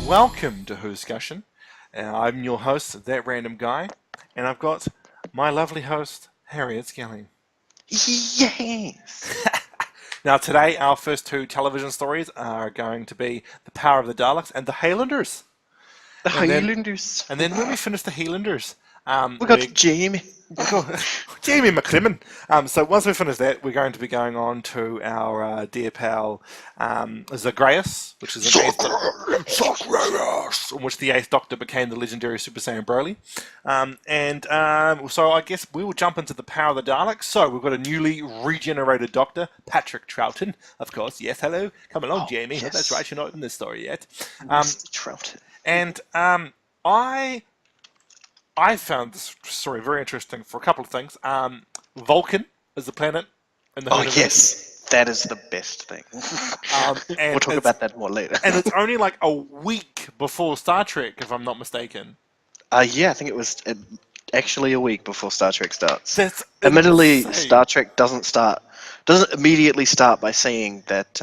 Welcome to Whoscussion. I'm your host, That Random Guy, and I've got my lovely host, Harriet Skelly. Yes! Now today, our first two television stories are going to be The Power of the Daleks and The Highlanders. The And then, Highlanders. and then when we finish The Highlanders, We got Jamie. we got Jamie McClellan. So once we finish that, we're going to be going on to our dear pal Zagreus, which is an Zagreus, in which the Eighth Doctor became the legendary Super Saiyan Broly. So I guess we will jump into the Power of the Daleks. So we've got a newly regenerated Doctor, Patrick Troughton, of course. Yes, hello, come along, Jamie. Yes. That's right, you're not in this story yet. Mr. Troughton. And I found this story very interesting for a couple of things. Vulcan is the planet in the Oh, universe. yes. That is the best thing. And We'll talk about that more later. And it's only like a week before Star Trek, if I'm not mistaken. Yeah, I think it was actually a week before Star Trek starts. That's Admittedly, insane. Star Trek doesn't immediately start by saying that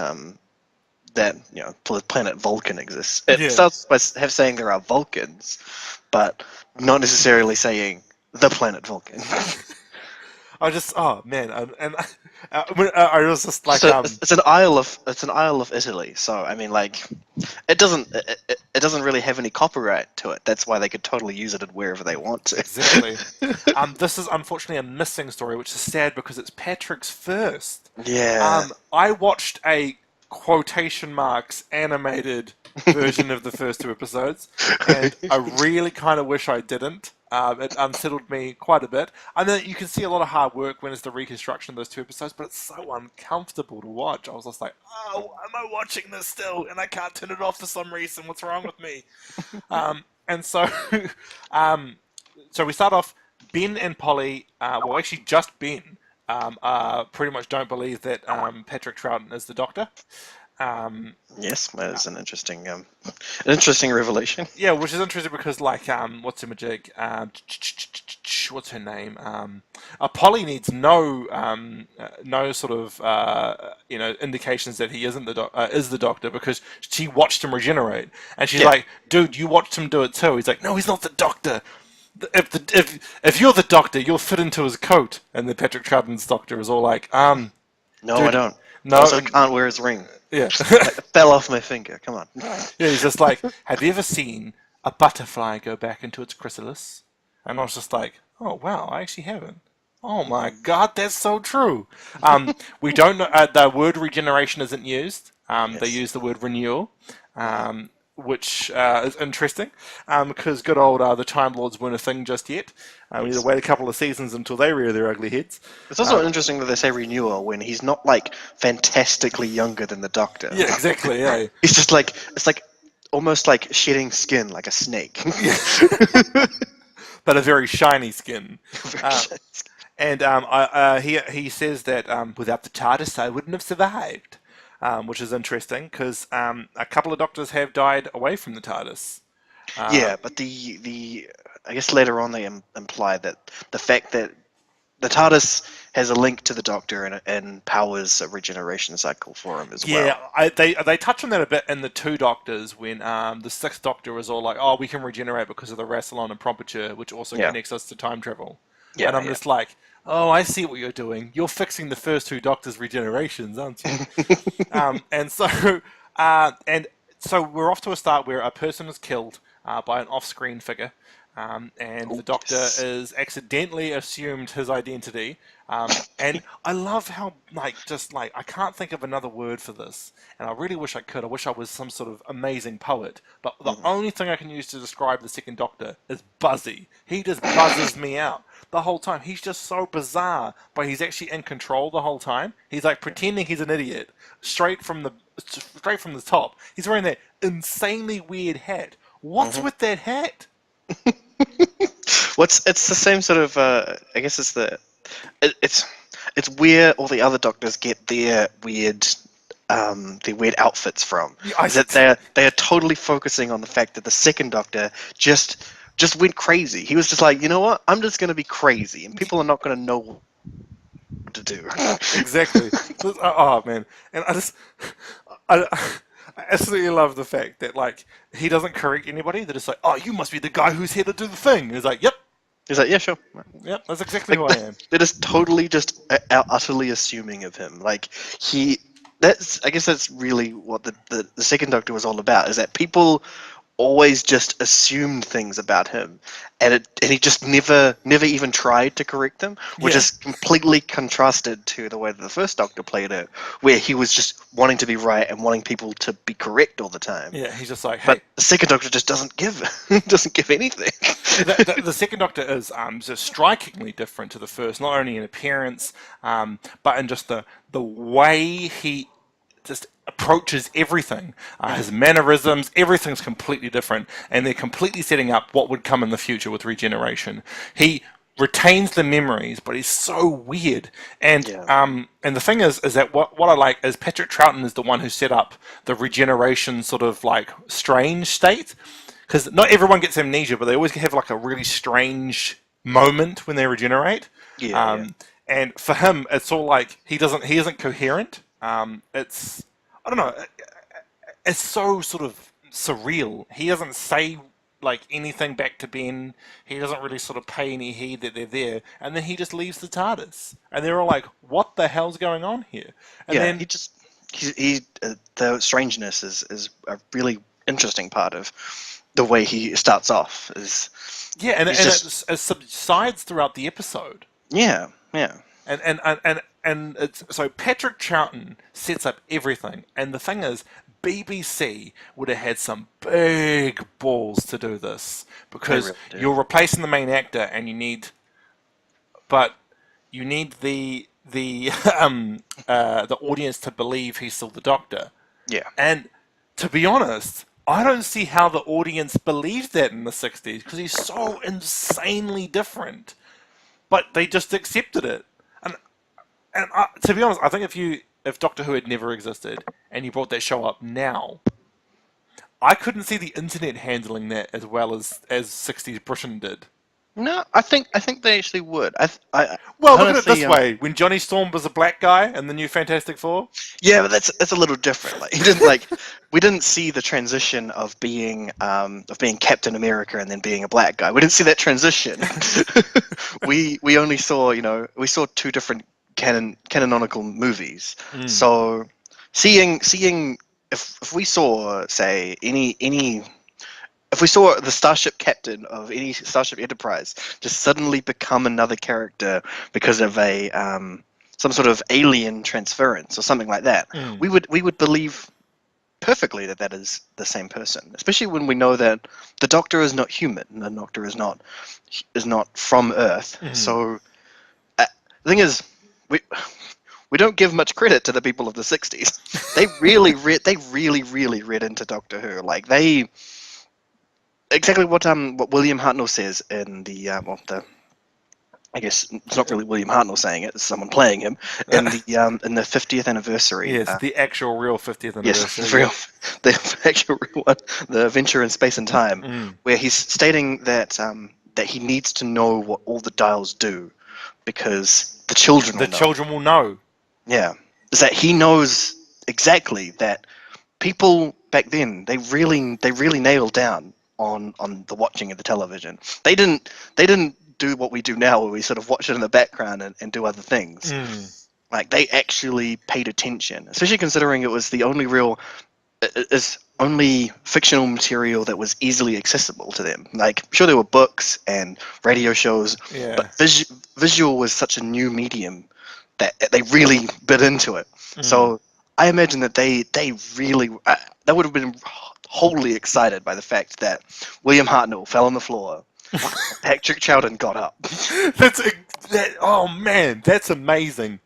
planet Vulcan exists. It starts by saying there are Vulcans, but not necessarily saying the planet Vulcan. I just, oh man, I was just like, So it's an isle of Italy. So I mean, like, it doesn't really have any copyright to it. That's why they could totally use it wherever they want to. exactly. This is unfortunately a missing story, which is sad because it's Patrick's first. Yeah. I watched a quotation marks animated version of the first two episodes, and I really kind of wish I didn't. It unsettled me quite a bit. I know you can see a lot of hard work when it's the reconstruction of those two episodes, but it's so uncomfortable to watch. I was just like, oh, am I watching this still? And I can't turn it off for some reason. What's wrong with me? And so, so we start off. Ben and Polly, well, actually just Ben, pretty much don't believe that Patrick Troughton is the Doctor. Yes, that is an interesting revelation. Yeah, which is interesting because, like, what's her majig? What's her name? Polly needs no sort of indications that he isn't is the Doctor, because she watched him regenerate, and she's like, "Dude, you watched him do it too." He's like, "No, he's not the Doctor. If you're the Doctor, you'll fit into his coat." And then Patrick Troughton's Doctor is all like, No, dude, I don't. No, I also can't wear his ring. Yeah. It fell off my finger. Come on. Yeah, he's just like, have you ever seen a butterfly go back into its chrysalis? And I was just like, oh wow, I actually haven't. Oh my god, that's so true. We don't know, the word regeneration isn't used. They use the word renewal, which is interesting, because good old the Time Lords weren't a thing just yet. We had to wait a couple of seasons until they rear their ugly heads. It's also interesting that they say renewal when he's not like fantastically younger than the Doctor. Yeah, exactly. Yeah. He's just like, it's like almost like shedding skin like a snake. But a very shiny skin. And he says that without the TARDIS, I wouldn't have survived, which is interesting because a couple of Doctors have died away from the TARDIS. Yeah, but I guess later on they imply that the fact that the TARDIS has a link to the Doctor and powers a regeneration cycle for him as well. Yeah, they touch on that a bit in the Two Doctors when the Sixth Doctor was all like, "Oh, we can regenerate because of the Rassilon and Prompture, which also connects us to time travel." Yeah, and I'm just like, "Oh, I see what you're doing. You're fixing the first two Doctors' regenerations, aren't you?" And so we're off to a start where a person is killed by an off-screen figure. And the Doctor is accidentally assumed his identity. And I love how, I can't think of another word for this. And I really wish I could. I wish I was some sort of amazing poet. But the only thing I can use to describe the second Doctor is buzzy. He just buzzes me out the whole time. He's just so bizarre, but he's actually in control the whole time. He's like pretending he's an idiot straight from the top. He's wearing that insanely weird hat. What's with that hat? It's the same sort of I guess it's where all the other Doctors get their weird outfits from. That they are totally focusing on the fact that the second Doctor just went crazy. He was just like, you know what? I'm just going to be crazy, and people are not going to know what to do. Exactly. Oh man, and I I absolutely love the fact that like he doesn't correct anybody. They're just like, "Oh, you must be the guy who's here to do the thing." And he's like, "Yep, He's like, yeah, sure. yep, that's exactly who Like I am." they're just totally just utterly assuming of him. Like he, I guess that's really what the second Doctor was all about. Is that people always just assumed things about him, and he just never even tried to correct them, which Yeah, is completely contrasted to the way that the first Doctor played it, where he was just wanting to be right and wanting people to be correct all the time. yeah. He's just like, But "Hey." the second Doctor just doesn't give doesn't give anything. The second Doctor is just strikingly different to the first, not only in appearance, but in just the way he just approaches everything. His mannerisms, everything's completely different, and they're completely setting up what would come in the future with regeneration. He retains the memories, but he's so weird. Yeah. And the thing is that what I like is Patrick Troughton is the one who set up the regeneration sort of like strange state, because not everyone gets amnesia, but they always have like a really strange moment when they regenerate. Yeah, yeah. And for him, it's all like he isn't coherent. It's I don't know. It's so sort of surreal. He doesn't say like anything back to Ben. He doesn't really sort of pay any heed that they're there, and then he just leaves the TARDIS, and they're all like, "What the hell's going on here?" And Yeah, then the strangeness is a really interesting part of the way he starts off. Is yeah, and he's just it subsides throughout the episode. yeah, yeah, And it's so Patrick Troughton sets up everything, and the thing is, BBC would have had some big balls to do this they because really do. you're replacing the main actor, and but you need the audience to believe he's still the Doctor, Yeah, and to be honest. I don't see how the audience believed that in the 60s because he's so insanely different. But they just accepted it. And to be honest, I think if Doctor Who had never existed and you brought that show up now, I couldn't see the internet handling that as well as 60s Britain did. no, I think they actually would. I Well, look at it honestly, this way: when Johnny Storm was a black guy in the new Fantastic Four. yeah, but that's a little different. Like he didn't like we didn't see the transition of being Captain America and then being a black guy. We didn't see that transition. We only saw we saw two different canonical movies. So seeing if we saw say any if we saw the starship captain of any Starship Enterprise just suddenly become another character because of a some sort of alien transference or something like that, we would believe perfectly that that is the same person. Especially when we know that the Doctor is not human, the Doctor is not from Earth. So the thing is, we don't give much credit to the people of the '60s. They really read into Doctor Who. Like they. Exactly what William Hartnell says in I guess it's not really William Hartnell saying it; it's someone playing him in the 50th anniversary. Yes, the actual real 50th Yes, anniversary. the actual real one, the Adventure in Space and Time, where he's stating that that he needs to know what all the dials do because the children will know. Children will know. Yeah, is that he knows exactly that people back then they really nailed down on the watching of the television. They didn't do what we do now where we sort of watch it in the background and do other things. Like they actually paid attention, especially considering it was the only fictional material that was easily accessible to them. Like sure there were books and radio shows, but visual was such a new medium that they really bit into it. So I imagine that they really they would have been wholly excited by the fact that William Hartnell fell on the floor, Patrick Troughton got up. Oh man, that's amazing.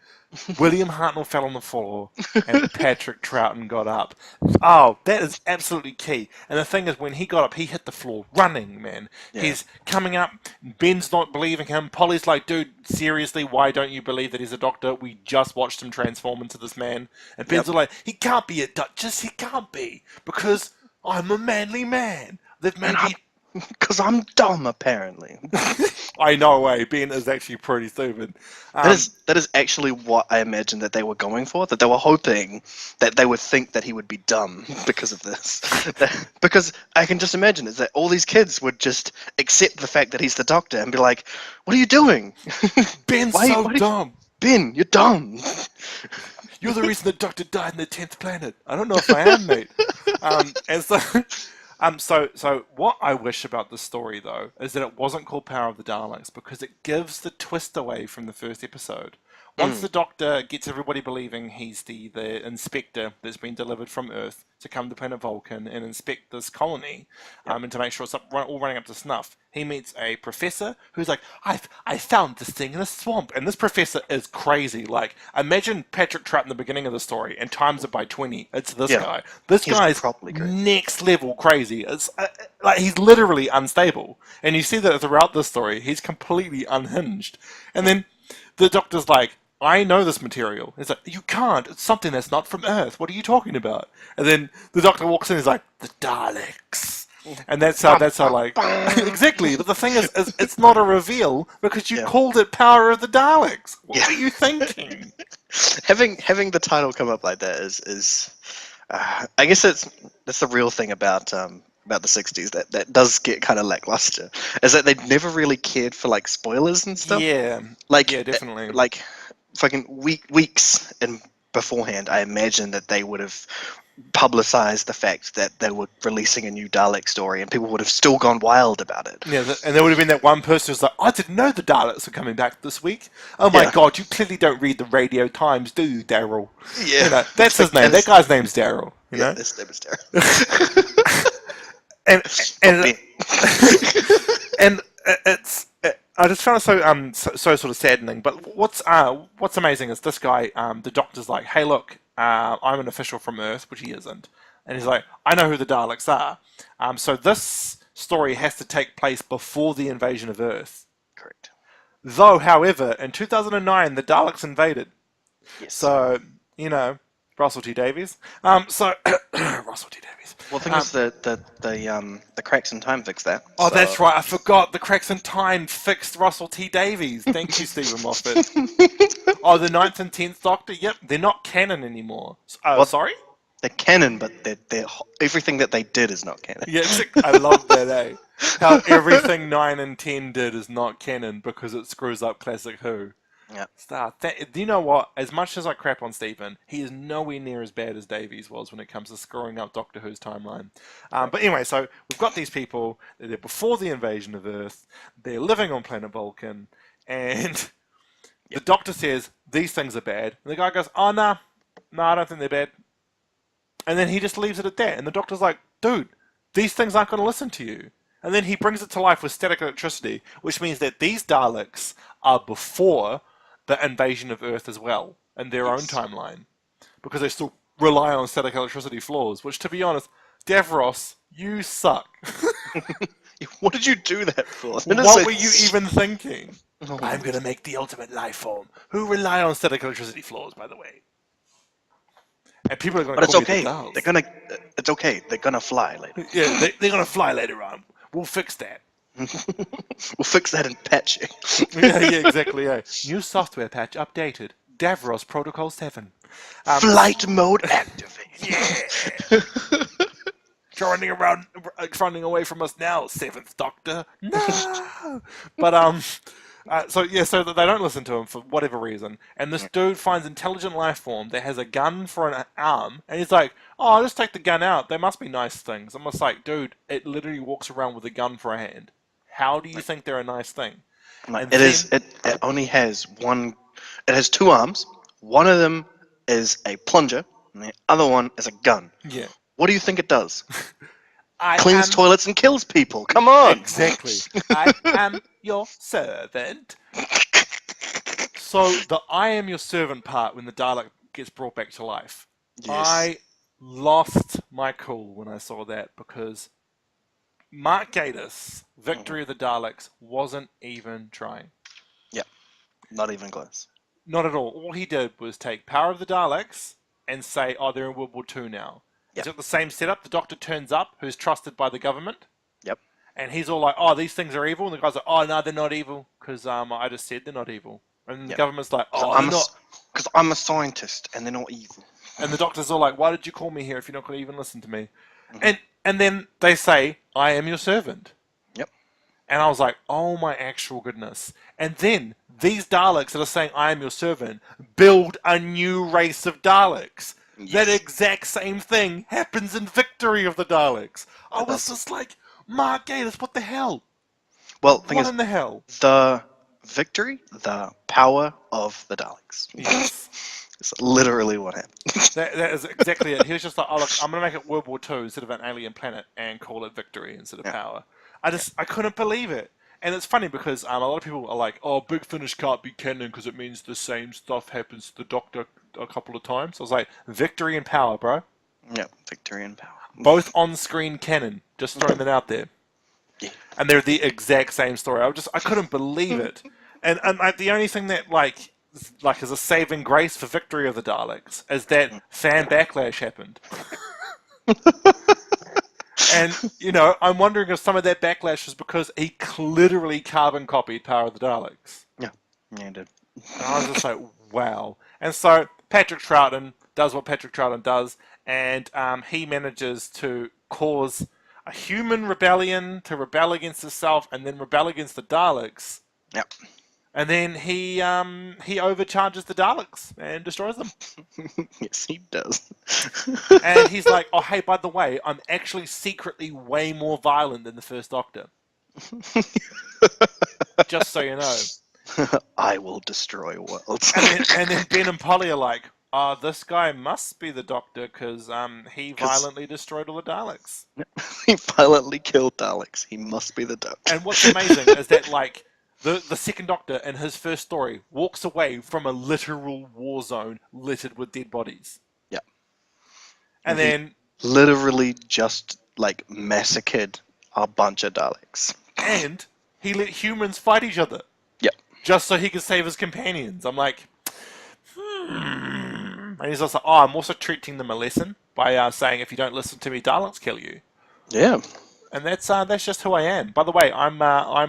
William Hartnell fell on the floor and Patrick Troughton got up. Oh, that is absolutely key. And the thing is, when he got up, he hit the floor running, man. Yeah. He's coming up. Ben's not believing him. Polly's like, dude, seriously, why don't you believe that he's a doctor? We just watched him transform into this man. And Ben's like, he can't be a Duchess. He can't be. Because I'm a manly man. They've made me... Because I'm dumb, apparently. I know, Ben is actually pretty stupid. That is actually what I imagined that they were going for. That they were hoping that they would think that he would be dumb because of this. Because I can just imagine is that all these kids would just accept the fact that he's the Doctor and be like, "What are you doing? Ben's why so did dumb. Ben, you're dumb." You're the reason the Doctor died in the 10th planet. I don't know if I am, mate. And so, so what I wish about this story, though, is that it wasn't called Power of the Daleks because it gives the twist away from the first episode. Once the Doctor gets everybody believing he's the inspector that's been delivered from Earth to come to planet Vulcan and inspect this colony, and to make sure it's all running up to snuff, he meets a professor who's like, I found this thing in a swamp. And this professor is crazy. Like, imagine Patrick Troughton in the beginning of the story and times it by 20. It's this guy. This guy's next level crazy. It's like he's literally unstable. And you see that throughout the story. He's completely unhinged. And then the Doctor's like, I know this material. It's like, you can't. It's something that's not from Earth. What are you talking about? And then the Doctor walks in and is like, the Daleks. And that's how like... exactly. But the thing is, it's not a reveal because you called it Power of the Daleks. What were you thinking? having the title come up like that is I guess that's the real thing about the 60s that does get kind of lackluster, is that they never really cared for like spoilers and stuff. Yeah, definitely. Like fucking weeks in beforehand, I imagine that they would have publicized the fact that they were releasing a new Dalek story, and people would have still gone wild about it. Yeah, and there would have been that one person who's like, I didn't know the Daleks were coming back this week. Oh my god, you clearly don't read the Radio Times, do you, Daryl? Yeah. You know, that's his name. That guy's name's Daryl. You know? His name is Daryl. and it's I just found it so sort of saddening. But what's amazing is this guy, the Doctor's like, hey, look, I'm an official from Earth, which he isn't, and he's like, I know who the Daleks are. So this story has to take place before the invasion of Earth. Correct. Though, however, in 2009, the Daleks invaded. Yes. So Russell T Davies. Russell T Davies. Well, the thing is the cracks in time fix that. Oh, so. That's right. I forgot. The cracks in time fixed Russell T Davies. Thank you, Stephen Moffat. Oh, the 9th and 10th Doctor? Yep. They're not canon anymore. Sorry? They're canon, but they're everything that they did is not canon. Yeah, I love that, eh? How everything 9 and 10 did is not canon because it screws up classic Who. Yeah. Do you know what? As much as I crap on Stephen, he is nowhere near as bad as Davies was when it comes to screwing up Doctor Who's timeline. But anyway, so we've got these people. They're before the invasion of Earth. They're living on planet Vulcan. And the Doctor says, these things are bad. And the guy goes, oh, nah, I don't think they're bad. And then he just leaves it at that. And the Doctor's like, dude, these things aren't going to listen to you. And then he brings it to life with static electricity, which means that these Daleks are before the invasion of Earth as well, in their own timeline. Because they still rely on static electricity flaws, which, to be honest, Davros, you suck. What did you do that for? What were you even thinking? I'm going to make the ultimate life form, who rely on static electricity flaws, by the way. And people are going to call me the dolls. It's okay. They're going to fly later. Yeah, they're going to fly later on. We'll fix that. We'll fix that in patching. yeah, exactly. Yeah. New software patch updated. Davros Protocol 7. Flight mode activated. Yeah. running away from us now, 7th Doctor. No. But so they don't listen to him for whatever reason, and this dude finds intelligent life form that has a gun for an arm, and he's like, "Oh, I'll just take the gun out. They must be nice things." I'm just like, dude, it literally walks around with a gun for a hand. How do you think they're a nice thing? It only has one. It has two arms. One of them is a plunger, and the other one is a gun. Yeah. What do you think it does? Cleans toilets and kills people. Come on. Exactly. I am your servant. So the I am your servant part, when the Dalek gets brought back to life, yes. I lost my cool when I saw that, because Mark Gatiss, Victory of the Daleks, wasn't even trying. Yeah, not even close. Not at all. All he did was take Power of the Daleks and say, oh, they're in World War II now. Yep. It's got the same setup. The Doctor turns up, who's trusted by the government. Yep. And he's all like, "Oh, these things are evil." And the guy's like, "Oh, no, they're not evil because I just said they're not evil." And the government's like, "Oh, they're not." Because I'm a scientist, and they're not evil. And the doctor's all like, "Why did you call me here if you're not going to even listen to me?" Mm-hmm. And then they say, "I am your servant." Yep. And I was like, "Oh my actual goodness!" And then these Daleks that are saying, "I am your servant," build a new race of Daleks. Yes. That exact same thing happens in Victory of the Daleks. I was just like, Mark Gatiss, what the hell? Well, What in the hell? The Victory, the power of the Daleks. Yes. It's literally what happened. That is exactly it. He was just like, "Oh look, I'm going to make it World War II instead of an alien planet and call it Victory instead of Power." I couldn't believe it. And it's funny because a lot of people are like, "Oh, Big Finish can't be canon because it means the same stuff happens to the Doctor a couple of times." I was like, "Victory and Power, bro." Yeah, Victory and Power. Both on-screen canon. Just throwing that out there. Yeah. And they're the exact same story. I couldn't believe it. And like, the only thing that like is a saving grace for Victory of the Daleks is that fan backlash happened. And, I'm wondering if some of that backlash was because he literally carbon copied Power of the Daleks. Yeah, he did. And I was just like, wow. And so Patrick Troughton does what Patrick Troughton does, and he manages to cause a human rebellion to rebel against itself and then rebel against the Daleks. Yep. And then he overcharges the Daleks and destroys them. Yes, he does. And he's like, "Oh, hey, by the way, I'm actually secretly way more violent than the First Doctor. Just so you know." I will destroy worlds. And then Ben and Polly are like, "This guy must be the Doctor because he violently destroyed all the Daleks." He violently killed Daleks. He must be the Doctor. And what's amazing is that, like, the second Doctor in his first story walks away from a literal war zone littered with dead bodies. Yeah. And then literally just, like, massacred a bunch of Daleks. And he let humans fight each other. Yep. Just so he could save his companions. I'm like, And he's also, I'm also treating them a lesson by saying, if you don't listen to me, Daleks kill you. Yeah. And that's just who I am. By the way, I'm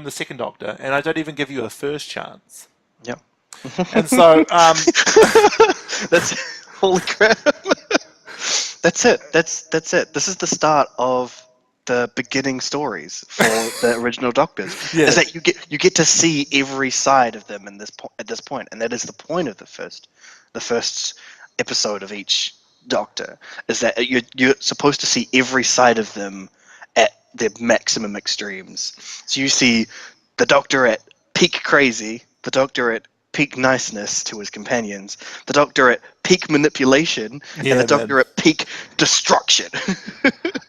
the second Doctor, and I don't even give you a first chance. Yep. And so, that's holy crap. That's it. That's it. This is the start of the beginning stories for the original Doctors. Yeah. Is that you get to see every side of them at this point, and that is the point of the first episode of each Doctor. Is that you're supposed to see every side of them at their maximum extremes. So you see the Doctor at peak crazy, the Doctor at peak niceness to his companions, the Doctor at peak manipulation, and the Doctor at peak destruction.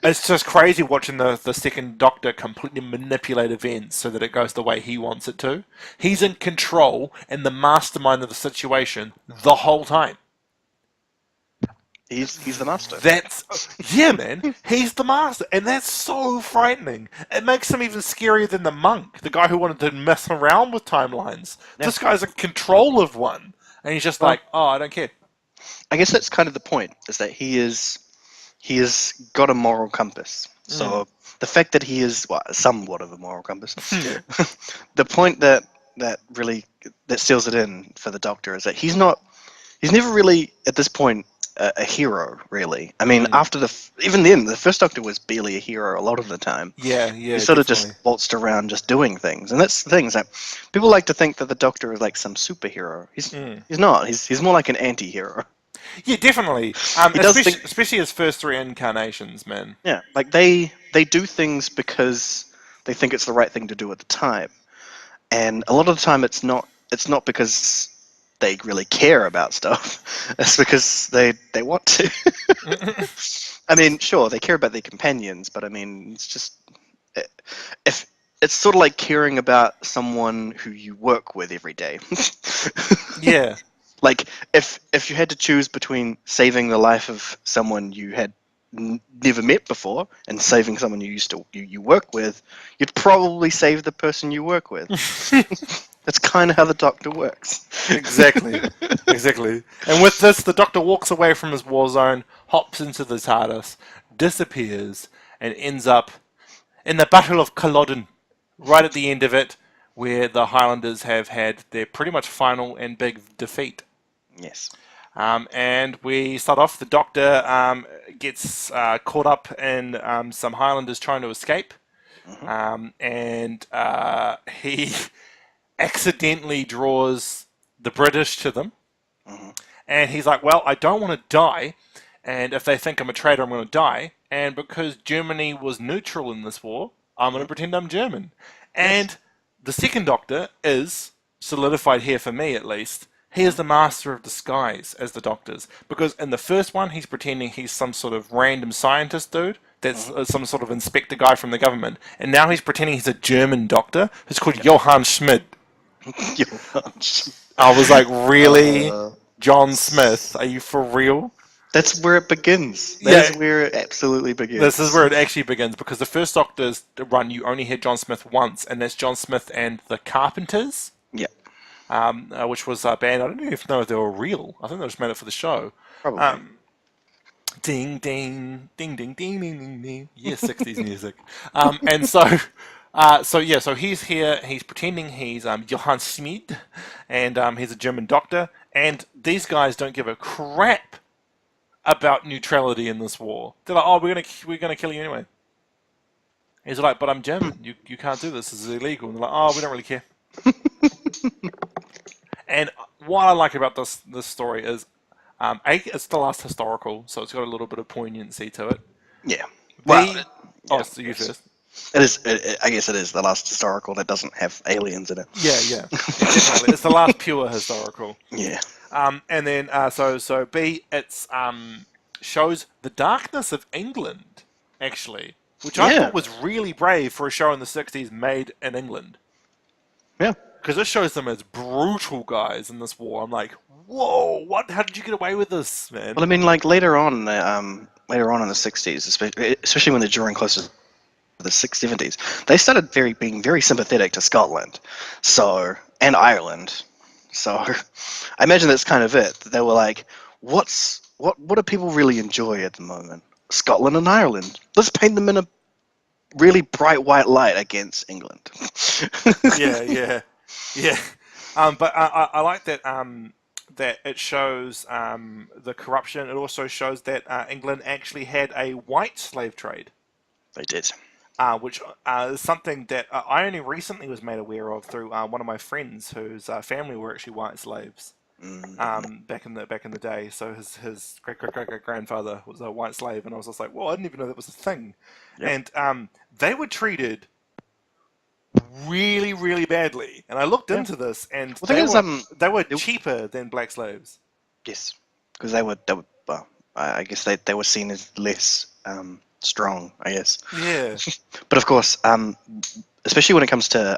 It's just crazy watching the second Doctor completely manipulate events so that it goes the way he wants it to. He's in control and the mastermind of the situation the whole time. He's the master. Yeah, man. He's the master, and that's so frightening. It makes him even scarier than the monk, the guy who wanted to mess around with timelines. Yeah. This guy's in control of one, and he's just like, I don't care. I guess that's kind of the point, is that he has got a moral compass. So the fact that he is somewhat of a moral compass. The point that really seals it in for the Doctor is that he's never really at this point a hero, really. I mean, even then, the first Doctor was barely a hero a lot of the time. Yeah. He sort of just waltzed around just doing things. And that's the thing, is that people like to think that the Doctor is like some superhero. He's not. He's more like an anti-hero. Yeah, definitely. Especially his first three incarnations, man. Yeah, like they do things because they think it's the right thing to do at the time. And a lot of the time it's not because they really care about stuff. It's because they want to. I mean, sure, they care about their companions, but I mean, it's just if it's sort of like caring about someone who you work with every day. Yeah. Like if you had to choose between saving the life of someone you had never met before and saving someone you work with, you'd probably save the person you work with. That's kind of how the Doctor works. Exactly. And with this, the Doctor walks away from his war zone, hops into the TARDIS, disappears, and ends up in the Battle of Culloden, right at the end of it, where the Highlanders have had their pretty much final and big defeat. Yes. And we start off, the Doctor gets caught up in some Highlanders trying to escape. Hmm. And he accidentally draws the British to them. Hmm. And he's like, well, I don't want to die. And if they think I'm a traitor, I'm going to die. And because Germany was neutral in this war, I'm going to pretend I'm German. Yes. And the second Doctor is, solidified here for me at least, he is the master of disguise as the Doctors. Because in the first one, he's pretending he's some sort of random scientist dude that's some sort of inspector guy from the government. And now he's pretending he's a German doctor who's called Johann Schmidt. I was like, really? John Smith? Are you for real? That's where it begins. That Yeah. is where it absolutely begins. This is where it actually begins, because the first Doctor's run, you only had John Smith once, and that's John Smith and the Carpenters, Yeah, which was a band. I don't even know if they were real. I think they just made it for the show. probably. Ding, ding, ding, ding, ding, ding, ding, ding. Yeah, 60s music. And so, so he's here. He's pretending he's Johann Schmidt, and he's a German doctor. And these guys don't give a crap about neutrality in this war. They're like, oh, we're gonna kill you anyway. He's like, but I'm German. You can't do this. This is illegal. And they're like, oh, we don't really care. And what I like about this story is, it's the last historical, so it's got a little bit of poignancy to it. Yeah. So you first. It is. I guess it is the last historical that doesn't have aliens in it. Yeah, definitely. It's the last pure historical. Yeah. And then so B, it's shows the darkness of England, actually, which I thought was really brave for a show in the '60s made in England. Yeah. Because it shows them as brutal guys in this war. I'm like, whoa, what? How did you get away with this, man? Well, I mean, like later on in the '60s, especially when they're drawing closer to the '70s, they started being very sympathetic to Scotland, and Ireland. So, I imagine that's kind of it. They were like, what do people really enjoy at the moment? Scotland and Ireland. Let's paint them in a really bright white light against England. Yeah. But I like that that it shows the corruption. It also shows that England actually had a white slave trade. They did. Which is something that I only recently was made aware of through one of my friends whose family were actually white slaves back in the day. So his great grandfather was a white slave, and I was just like, well, I didn't even know that was a thing. Yep. And they were treated really badly. And I looked into this, and they were cheaper than black slaves. Yes, because they were well, I guess they were seen as less strong, I guess. Yeah. But of course, especially when it comes to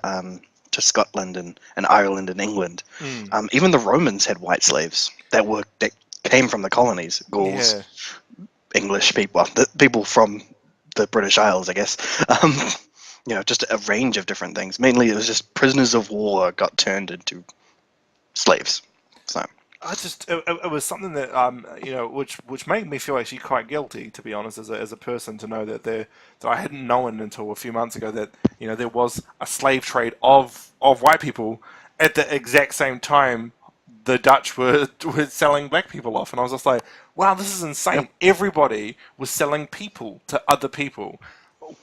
Scotland and Ireland and England, even the Romans had white slaves that came from the colonies, Gauls, English people, the people from the British Isles, I guess. Just a range of different things. Mainly, it was just prisoners of war got turned into slaves. So. It was something that which made me feel actually quite guilty, to be honest, as a person, to know that I hadn't known until a few months ago that there was a slave trade of white people at the exact same time the Dutch were selling black people off, and I was just like, wow, this is insane. Yep. Everybody was selling people to other people.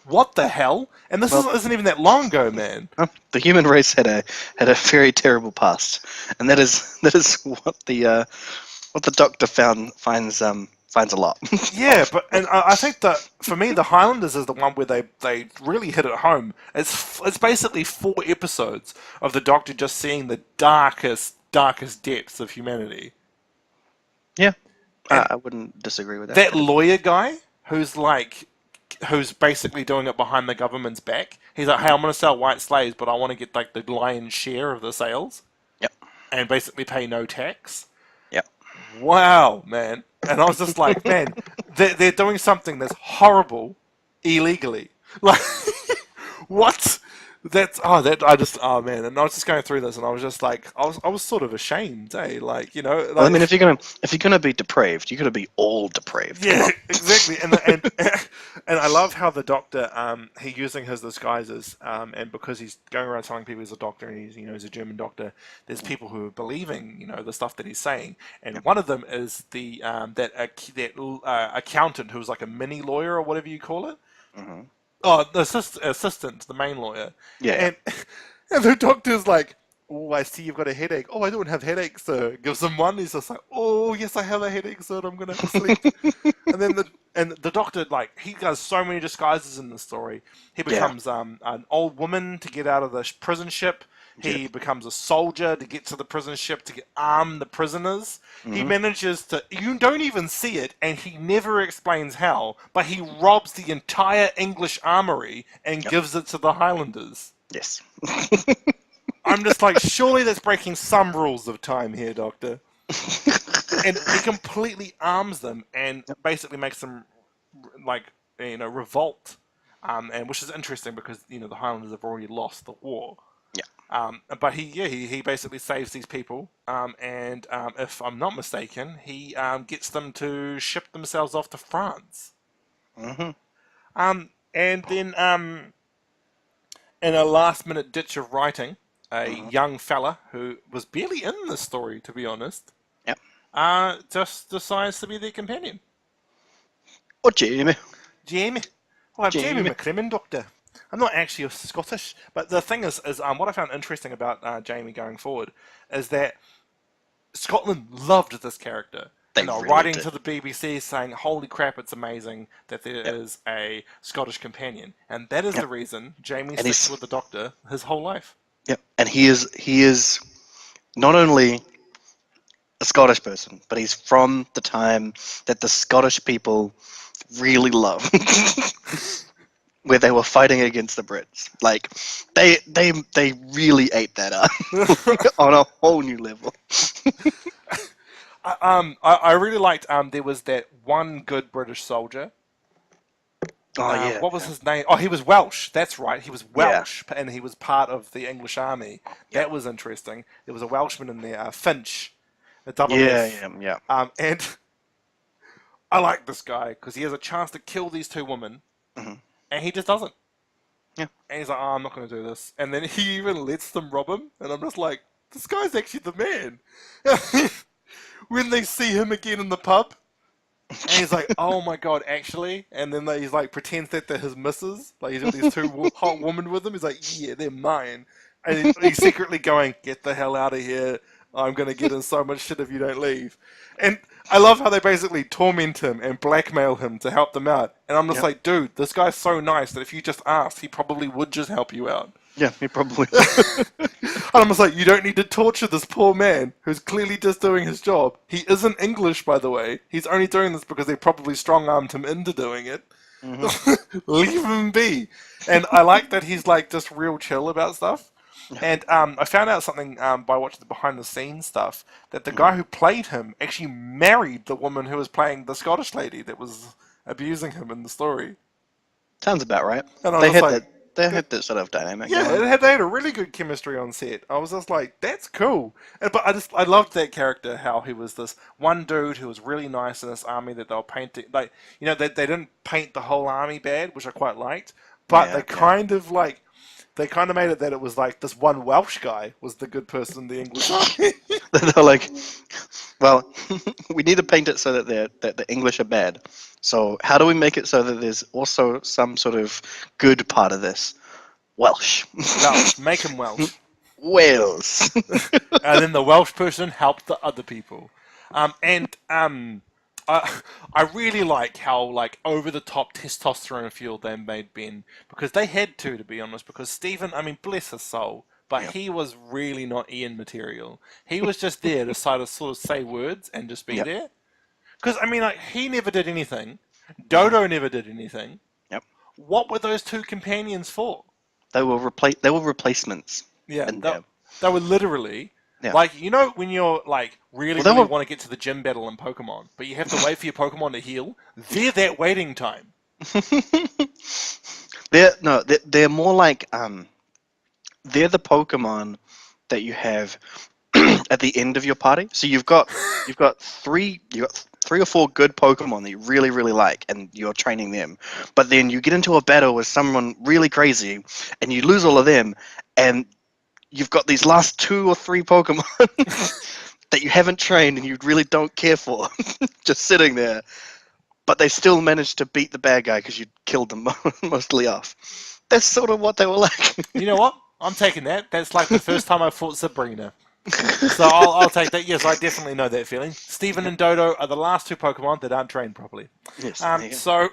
What the hell? And this isn't even that long ago, man. The human race had a very terrible past, and that is what the Doctor finds a lot. Yeah, and I think that for me, the Highlanders is the one where they really hit it home. It's basically 4 episodes of the Doctor just seeing the darkest depths of humanity. Yeah, I wouldn't disagree with that. That lawyer guy who's basically doing it behind the government's back. He's like, hey, I'm going to sell white slaves, but I want to get like the lion's share of the sales. Yep. And basically pay no tax. Yep. Wow, man. And I was just like, man, they're doing something that's horrible illegally. Like, what? that I just man, and I was just going through this, and I was just like, I was sort of ashamed, eh? Like, you know, Well, I like mean, if you're gonna be depraved, you gotta be all depraved. Come yeah, on. exactly. And I love how the doctor he using his disguises and because he's going around telling people he's a doctor and he's a German doctor. There's people who are believing the stuff that he's saying, and Yep. one of them is the accountant who's like a mini lawyer or whatever you call it. Hmm. Oh, the assistant, the main lawyer, Yeah, yeah. and and the doctor's like, "Oh, I see you've got a headache. Oh, I don't have headaches, sir." Gives him one. He's just like, "Oh, yes, I have a headache, sir. I'm gonna have to sleep." And then the doctor, like, he does so many disguises in the story. He Yeah. becomes an old woman to get out of the prison ship. Yep. He becomes a soldier to get to the prison ship to arm the prisoners. He Hmm. manages to. You don't even see it, and he never explains how, but he robs the entire English armory and Yep. gives it to the Highlanders. Yes. I'm just like, surely that's breaking some rules of time here, Doctor. And he completely arms them and Yep. basically makes them like revolt, and which is interesting because the Highlanders have already lost the war. Yeah. But he basically saves these people, and if I'm not mistaken, he gets them to ship themselves off to France. Hmm. And then in a last minute ditch of writing, a Hmm. young fella who was barely in the story, to be honest, Yep. just decides to be their companion. Oh, Jamie. Jamie. Well, I'm Jamie Jamie. McCrimmon, Doctor. I'm not actually Scottish, but the thing is what I found interesting about Jamie going forward is that Scotland loved this character. They really Writing did. to the BBC saying, "Holy crap, it's amazing that there Yep. is a Scottish companion," and that is Yep. the reason Jamie And sticks he's with the Doctor his whole life. Yep. And he is not only a Scottish person, but he's from the time that the Scottish people really love, where they were fighting against the Brits. Like they really ate that up on a whole new level. I really liked. There was that one good British soldier. Oh yeah, What was yeah, his name? Oh, he was Welsh. That's right. He was yeah, Welsh, and he was part of the English army. yeah, That was interesting. There was a Welshman in there, Finch, a double yeah, F. yeah, yeah. And I like this guy because he has a chance to kill these two women, Hmm. and he just doesn't. Yeah. And he's like, "Oh, I'm not going to do this." And then he even lets them rob him, and I'm just like, "This guy's actually the man." When they see him again in the pub, and he's like, "Oh my god, actually," and then he's like pretends that they're his missus. Like he's got these two hot women with him. He's like, "Yeah, they're mine," and he's secretly going, "Get the hell out of here! I'm gonna get in so much shit if you don't leave." And I love how they basically torment him and blackmail him to help them out. And I'm just Yep. like, dude, this guy's so nice that if you just asked, he probably would just help you out. Yeah, he probably. And I'm just like, you don't need to torture this poor man who's clearly just doing his job. He isn't English, by the way. He's only doing this because they probably strong-armed him into doing it. Hmm. Leave him be. And I like that he's like just real chill about stuff. Yeah. And I found out something by watching the behind-the-scenes stuff that the Hmm. guy who played him actually married the woman who was playing the Scottish lady that was abusing him in the story. Sounds about right. And I was They just had like, that. They had that sort of dynamic yeah, going. they had a really good chemistry on set. I was just like, that's cool. But I loved that character, how he was this one dude who was really nice in this army that they were painting. Like, they didn't paint the whole army bad, which I quite liked. But Yeah, yeah. they kind of made it that it was like this one Welsh guy was the good person in the English army. They're like, well, we need to paint it so that the English are bad. So how do we make it so that there's also some sort of good part of this? Welsh. Welsh, make him Welsh. Wales. And then the Welsh person helped the other people. I really like how like over the top testosterone fueled they made Ben because they had to be honest. Because Stephen, I mean, bless his soul, but Yep. he was really not Ian material. He was just there to sort of say words and just be Yep. there. Because I mean, like he never did anything. Mhm. Dodo never did anything. Yep. What were those two companions for? They were replacements. Yeah, And yeah. they were literally Yeah. like when you're like really Well, they really were want to get to the gym battle in Pokemon, but you have to wait for your Pokemon to heal. They're that waiting time. they're more like they're the Pokemon that you have at the end of your party. So you've got three or four good Pokemon that you really, really like, and you're training them. But then you get into a battle with someone really crazy, and you lose all of them, and you've got these last 2 or 3 Pokemon that you haven't trained and you really don't care for, just sitting there. But they still managed to beat the bad guy because you killed them mostly off. That's sort of what they were like. You know what? I'm taking that. That's like the first time I fought Sabrina. So I'll take that. Yes, I definitely know that feeling. Steven and Dodo are the last 2 Pokemon that aren't trained properly. Yes. So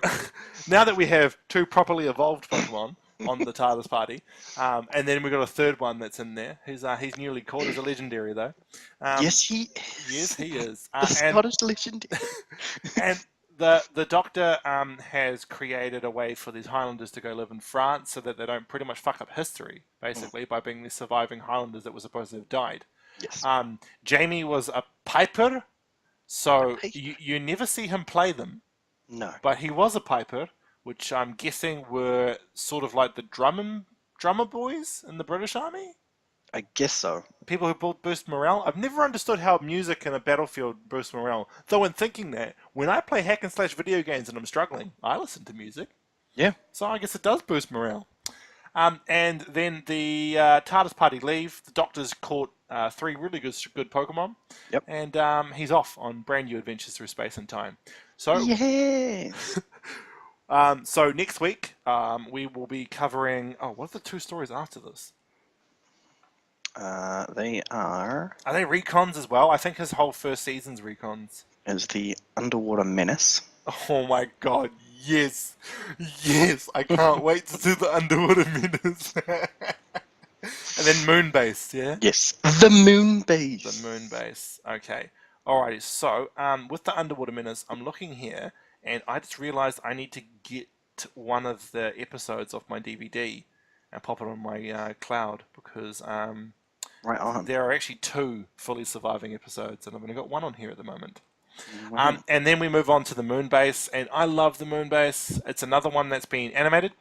now that we have 2 properly evolved Pokemon on the TARDIS party, and then we've got a third one that's in there. He's newly caught as a legendary though. Yes, he is. Yes, he is. The Scottish legendary. And the Doctor has created a way for these Highlanders to go live in France so that they don't pretty much fuck up history, basically, by being the surviving Highlanders that were supposed to have died. Yes. Jamie was a piper, so you never see him play them. No. But he was a piper, which I'm guessing were sort of like the drummer boys in the British Army? I guess so. People who boost morale. I've never understood how music in a battlefield boosts morale. Though in thinking that, when I play hack and slash video games and I'm struggling, I listen to music. Yeah. So I guess it does boost morale. And then the TARDIS party leave. The Doctor's caught 3 really good Pokemon. Yep. And he's off on brand new adventures through space and time. So yes. So next week we will be covering. Oh, what are the 2 stories after this? They are. Are they recons as well? I think his whole first season's recons. Is the Underwater Menace. Oh my god, yes! Yes! I can't wait to do the Underwater Menace. And then Moonbase, yeah? Yes. The Moonbase. The Moonbase. Okay. Alrighty, so with the Underwater Menace, I'm looking here, and I just realized I need to get one of the episodes off my DVD and pop it on my cloud, because right on. there are actually 2 fully surviving episodes, and I've only got 1 on here at the moment. Wow. And then we move on to the Moonbase, and I love the Moonbase. It's another one that's been animated.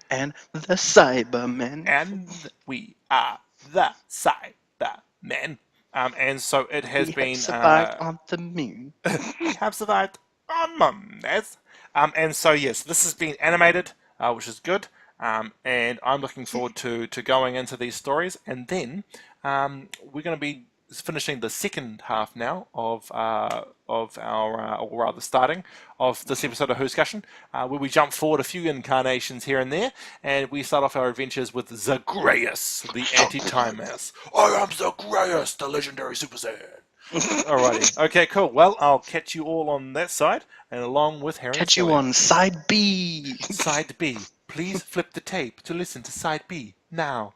And the Cybermen. And we are the Cybermen. And so it has been... have survived on the moon. We have survived on Mondays. And so, yes, this has been animated, which is good. And I'm looking forward to going into these stories. And then we're going to be finishing the second half now of our, or rather starting, of this episode of Whoscussion, where we jump forward a few incarnations here and there, and we start off our adventures with Zagreus, the anti-time mouse. I am Zagreus, the legendary Super Saiyan. Alrighty. Okay, cool. Well, I'll catch you all on that side, and along with Harry. Catch you on Side B. Side B. Please flip the tape to listen to Side B now.